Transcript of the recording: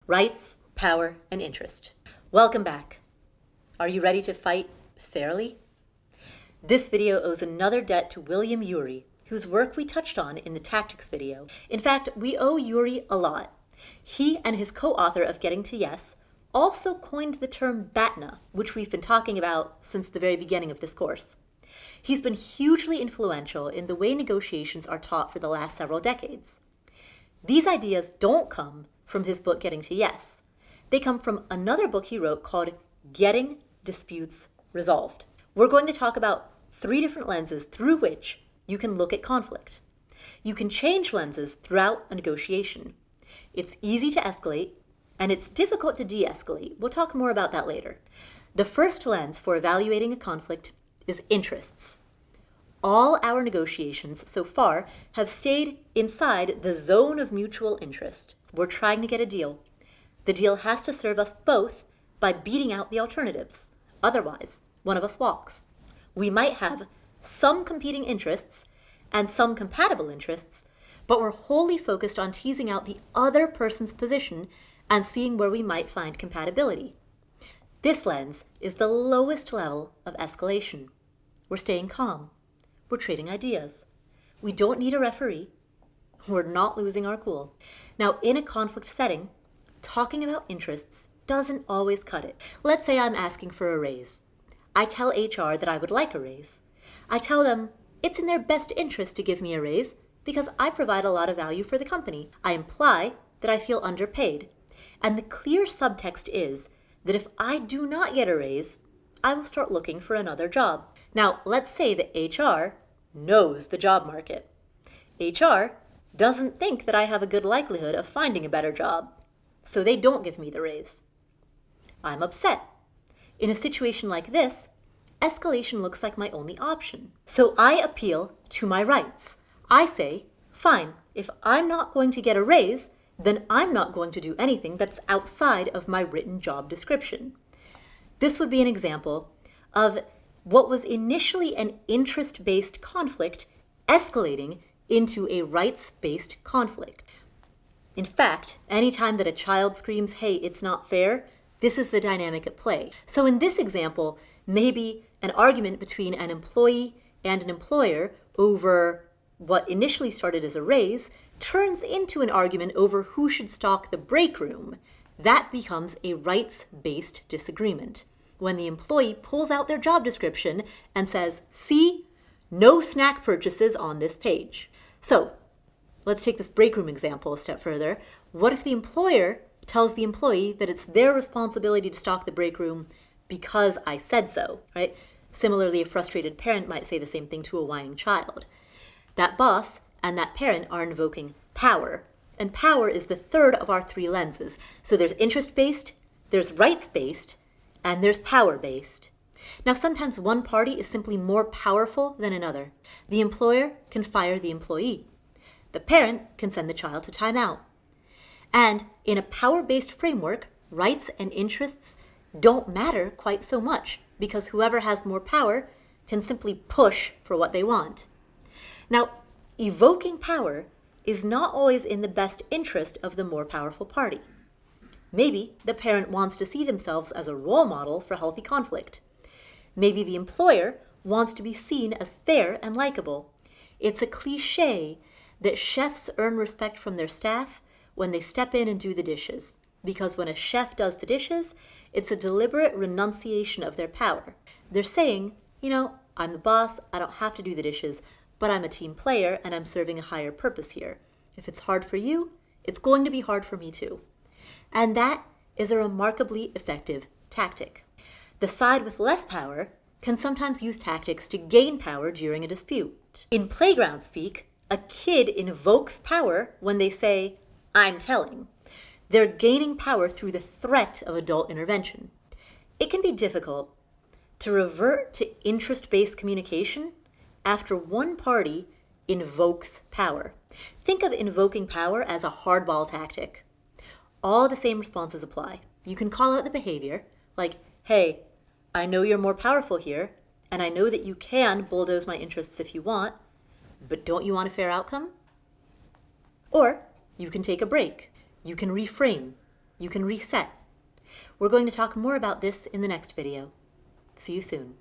Rights, power, and interest. Welcome back. Are you ready to fight fairly? This video owes another debt to William Ury, whose work we touched on in the tactics video. In fact, we owe Ury a lot. He and his co-author of Getting to Yes also coined the term BATNA, which we've been talking about since the very beginning of this course. He's been hugely influential in the way negotiations are taught for the last several decades. These ideas don't come from his book Getting to Yes. They come from another book he wrote called Getting Disputes Resolved. We're going to talk about 3 different lenses through which you can look at conflict. You can change lenses throughout a negotiation. It's easy to escalate, and it's difficult to de-escalate. We'll talk more about that later. The first lens for evaluating a conflict is interests. All our negotiations so far have stayed inside the zone of mutual interest. We're trying to get a deal. The deal has to serve us both by beating out the alternatives. Otherwise, one of us walks. We might have some competing interests and some compatible interests, but we're wholly focused on teasing out the other person's position and seeing where we might find compatibility. This lens is the lowest level of escalation. We're staying calm. We're trading ideas. We don't need a referee. We're not losing our cool. Now, in a conflict setting, talking about interests doesn't always cut it. Let's say I'm asking for a raise. I tell HR that I would like a raise. I tell them it's in their best interest to give me a raise because I provide a lot of value for the company. I imply that I feel underpaid. And the clear subtext is that if I do not get a raise, I will start looking for another job. Now, let's say that HR knows the job market. HR doesn't think that I have a good likelihood of finding a better job, so they don't give me the raise. I'm upset. In a situation like this, escalation looks like my only option. So I appeal to my rights. I say, fine, if I'm not going to get a raise, then I'm not going to do anything that's outside of my written job description. This would be an example of what was initially an interest-based conflict escalating into a rights-based conflict. In fact, anytime that a child screams, hey, it's not fair, this is the dynamic at play. So in this example, maybe an argument between an employee and an employer over what initially started as a raise turns into an argument over who should stock the break room. That becomes a rights-based disagreement when the employee pulls out their job description and says, see, no snack purchases on this page. So let's take this break room example a step further. What if the employer tells the employee that it's their responsibility to stock the break room because I said so, right? Similarly, a frustrated parent might say the same thing to a whining child. That boss and that parent are invoking power, and power is the third of our 3 lenses. So there's interest-based, there's rights-based, and there's power-based. Now, sometimes one party is simply more powerful than another. The employer can fire the employee. The parent can send the child to timeout. And in a power-based framework, rights and interests don't matter quite so much because whoever has more power can simply push for what they want. Now, evoking power is not always in the best interest of the more powerful party. Maybe the parent wants to see themselves as a role model for healthy conflict. Maybe the employer wants to be seen as fair and likable. It's a cliche that chefs earn respect from their staff when they step in and do the dishes, because when a chef does the dishes, it's a deliberate renunciation of their power. They're saying, I'm the boss, I don't have to do the dishes, but I'm a team player and I'm serving a higher purpose here. If it's hard for you, it's going to be hard for me too. And that is a remarkably effective tactic. The side with less power can sometimes use tactics to gain power during a dispute. In playground speak, a kid invokes power when they say, I'm telling. They're gaining power through the threat of adult intervention. It can be difficult to revert to interest-based communication after one party invokes power. Think of invoking power as a hardball tactic. All the same responses apply. You can call out the behavior, like, hey, I know you're more powerful here, and I know that you can bulldoze my interests if you want, but don't you want a fair outcome? Or you can take a break. You can reframe. You can reset. We're going to talk more about this in the next video. See you soon.